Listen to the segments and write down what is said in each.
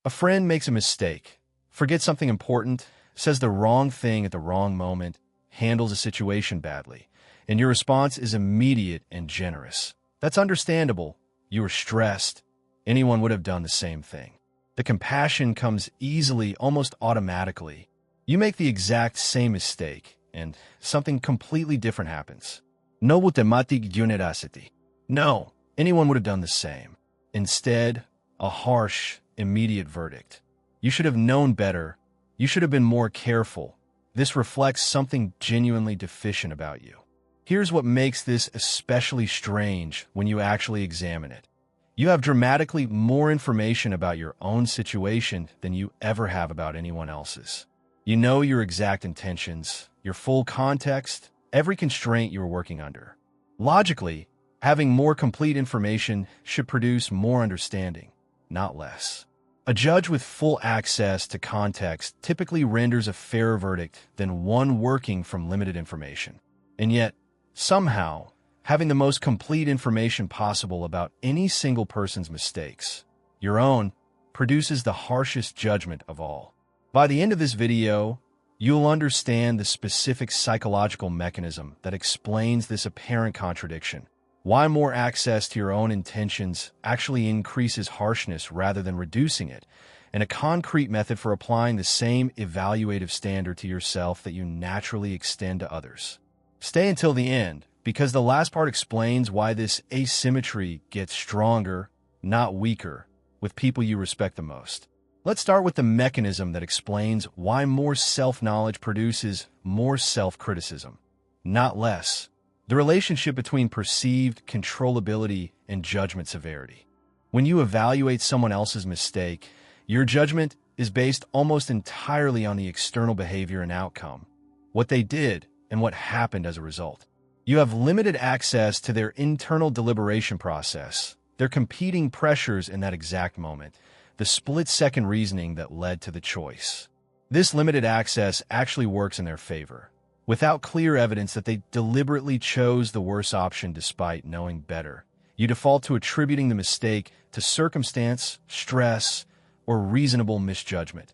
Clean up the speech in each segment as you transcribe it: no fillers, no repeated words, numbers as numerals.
A friend makes a mistake, forgets something important, says the wrong thing at the wrong moment, handles a situation badly, and your response is immediate and generous. That's understandable. You were stressed. Anyone would have done the same thing. The compassion comes easily, almost automatically. You make the exact same mistake, and something completely different happens. No automatic generosity. No, anyone would have done the same. Instead, a harsh, immediate verdict. You should have known better. You should have been more careful. This reflects something genuinely deficient about you. Here's what makes this especially strange when you actually examine it. You have dramatically more information about your own situation than you ever have about anyone else's. You know your exact intentions, your full context, every constraint you are working under. Logically, having more complete information should produce more understanding, not less. A judge with full access to context typically renders a fairer verdict than one working from limited information. And yet, somehow, having the most complete information possible about any single person's mistakes, your own, produces the harshest judgment of all. By the end of this video, you'll understand the specific psychological mechanism that explains this apparent contradiction, why more access to your own intentions actually increases harshness rather than reducing it, and a concrete method for applying the same evaluative standard to yourself that you naturally extend to others. Stay until the end, because the last part explains why this asymmetry gets stronger, not weaker, with people you respect the most. Let's start with the mechanism that explains why more self-knowledge produces more self-criticism, not less. The relationship between perceived controllability and judgment severity. When you evaluate someone else's mistake, your judgment is based almost entirely on the external behavior and outcome, what they did and what happened as a result. You have limited access to their internal deliberation process, their competing pressures in that exact moment, the split-second reasoning that led to the choice. This limited access actually works in their favor. Without clear evidence that they deliberately chose the worse option despite knowing better, you default to attributing the mistake to circumstance, stress, or reasonable misjudgment.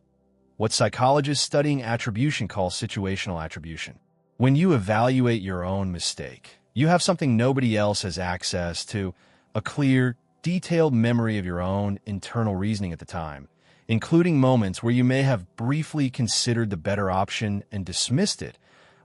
What psychologists studying attribution call situational attribution. When you evaluate your own mistake, you have something nobody else has access to, a clear, detailed memory of your own internal reasoning at the time, including moments where you may have briefly considered the better option and dismissed it,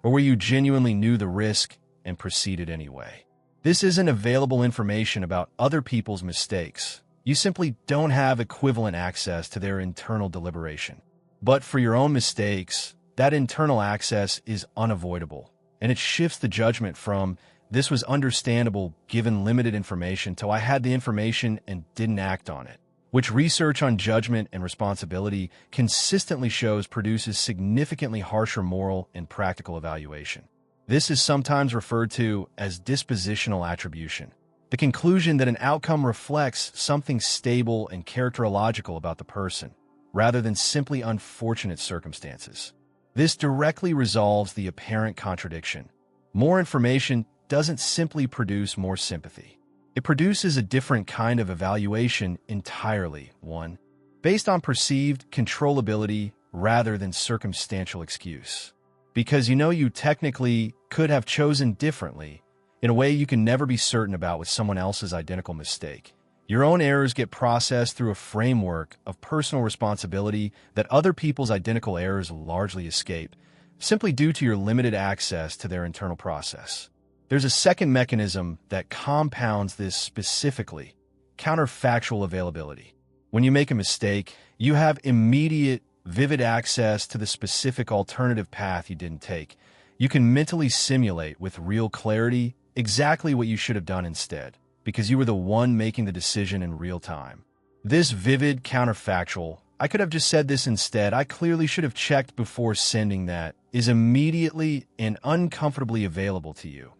or where you genuinely knew the risk and proceeded anyway. This isn't available information about other people's mistakes. You simply don't have equivalent access to their internal deliberation. But for your own mistakes, that internal access is unavoidable, and it shifts the judgment from, this was understandable given limited information, to I had the information and didn't act on it, which research on judgment and responsibility consistently shows produces significantly harsher moral and practical evaluation. This is sometimes referred to as dispositional attribution, the conclusion that an outcome reflects something stable and characterological about the person, rather than simply unfortunate circumstances. This directly resolves the apparent contradiction. More information doesn't simply produce more sympathy. It produces a different kind of evaluation entirely, one based on perceived controllability rather than circumstantial excuse. Because you know you technically could have chosen differently, in a way you can never be certain about with someone else's identical mistake. Your own errors get processed through a framework of personal responsibility that other people's identical errors largely escape, simply due to your limited access to their internal process. There's a second mechanism that compounds this specifically: counterfactual availability. When you make a mistake, you have immediate, vivid access to the specific alternative path you didn't take. You can mentally simulate with real clarity exactly what you should have done instead, because you were the one making the decision in real time. This vivid counterfactual, I could have just said this instead, I clearly should have checked before sending that, is immediately and uncomfortably available to you,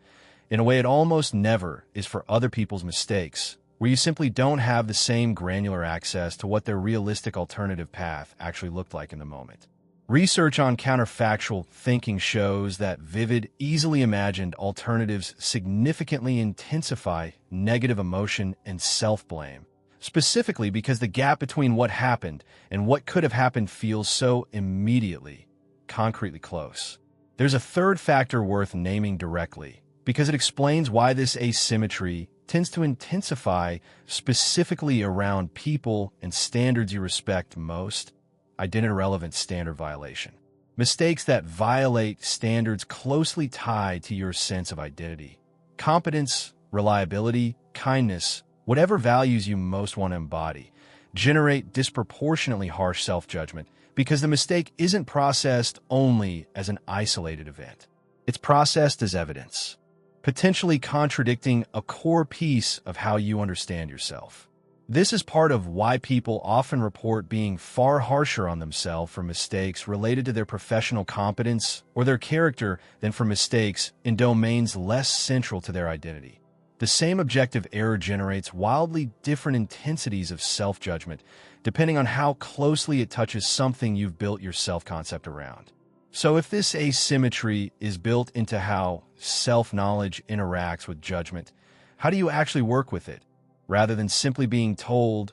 in a way it almost never is for other people's mistakes, where you simply don't have the same granular access to what their realistic alternative path actually looked like in the moment. Research on counterfactual thinking shows that vivid, easily imagined alternatives significantly intensify negative emotion and self-blame. specifically because the gap between what happened and what could have happened feels so immediately, concretely close. There's a third factor worth naming directly, because it explains why this asymmetry tends to intensify specifically around people and standards you respect most: identity-relevant standard violation. Mistakes that violate standards closely tied to your sense of identity. Competence, reliability, kindness, whatever values you most want to embody, generate disproportionately harsh self-judgment because the mistake isn't processed only as an isolated event. It's processed as evidence, potentially contradicting a core piece of how you understand yourself. This is part of why people often report being far harsher on themselves for mistakes related to their professional competence or their character than for mistakes in domains less central to their identity. The same objective error generates wildly different intensities of self-judgment, depending on how closely it touches something you've built your self-concept around. So if this asymmetry is built into how self-knowledge interacts with judgment, how do you actually work with it, rather than simply being told,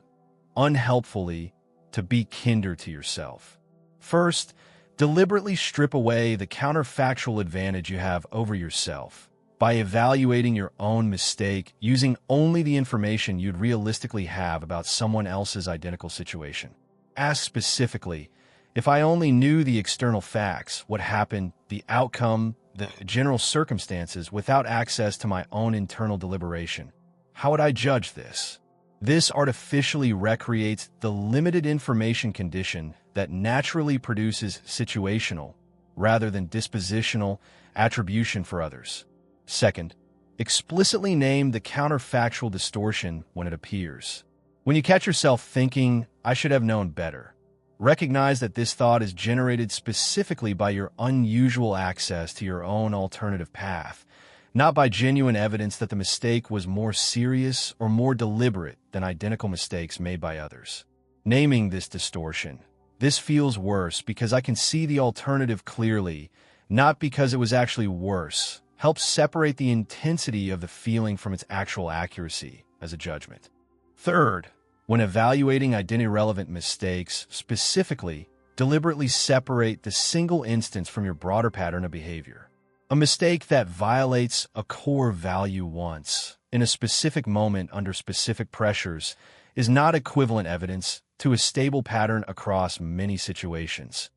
unhelpfully, to be kinder to yourself? First, deliberately strip away the counterfactual advantage you have over yourself by evaluating your own mistake using only the information you'd realistically have about someone else's identical situation. Ask specifically, if I only knew the external facts, what happened, the outcome, the general circumstances, without access to my own internal deliberation, how would I judge this? This artificially recreates the limited information condition that naturally produces situational, rather than dispositional, attribution for others. Second, explicitly name the counterfactual distortion when it appears. When you catch yourself thinking, I should have known better, recognize that this thought is generated specifically by your unusual access to your own alternative path, not by genuine evidence that the mistake was more serious or more deliberate than identical mistakes made by others. Naming this distortion, this feels worse because I can see the alternative clearly, not because it was actually worse, helps separate the intensity of the feeling from its actual accuracy as a judgment. Third, when evaluating identity-relevant mistakes, specifically, deliberately separate the single instance from your broader pattern of behavior. A mistake that violates a core value once, in a specific moment under specific pressures, is not equivalent evidence to a stable pattern across many situations.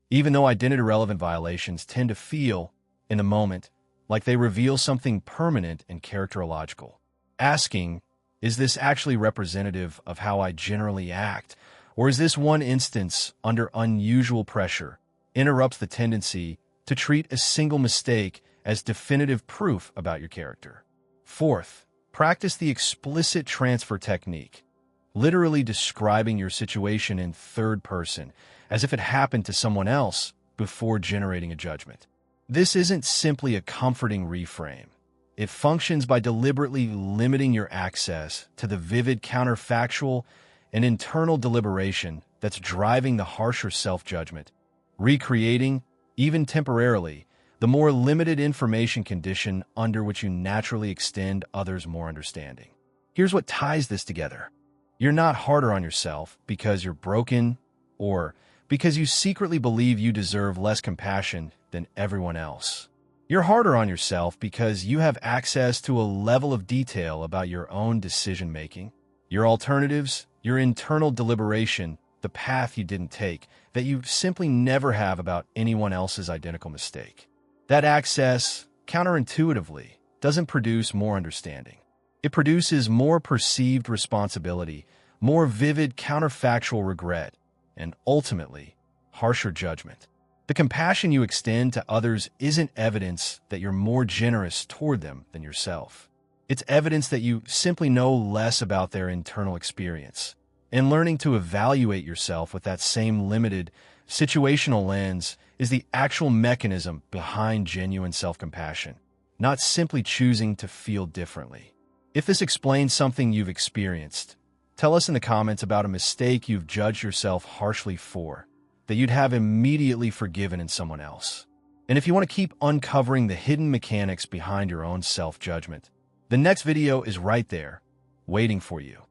Even though identity-relevant violations tend to feel, in the moment, like they reveal something permanent and characterological. Asking, is this actually representative of how I generally act, or is this one instance under unusual pressure, interrupts the tendency to treat a single mistake as definitive proof about your character. Fourth, practice the explicit transfer technique, literally describing your situation in third person as if it happened to someone else before generating a judgment. This isn't simply a comforting reframe. It functions by deliberately limiting your access to the vivid counterfactual and internal deliberation that's driving the harsher self-judgment, recreating, even temporarily, the more limited information condition under which you naturally extend others more understanding. Here's what ties this together. You're not harder on yourself because you're broken or because you secretly believe you deserve less compassion than everyone else. You're harder on yourself because you have access to a level of detail about your own decision-making, your alternatives, your internal deliberation, the path you didn't take, that you simply never have about anyone else's identical mistake. That access, counterintuitively, doesn't produce more understanding. It produces more perceived responsibility, more vivid counterfactual regret, and ultimately, harsher judgment. The compassion you extend to others isn't evidence that you're more generous toward them than yourself. It's evidence that you simply know less about their internal experience. And learning to evaluate yourself with that same limited, situational lens is the actual mechanism behind genuine self-compassion, not simply choosing to feel differently. If this explains something you've experienced, tell us in the comments about a mistake you've judged yourself harshly for, that you'd have immediately forgiven in someone else. And if you want to keep uncovering the hidden mechanics behind your own self-judgment, the next video is right there, waiting for you.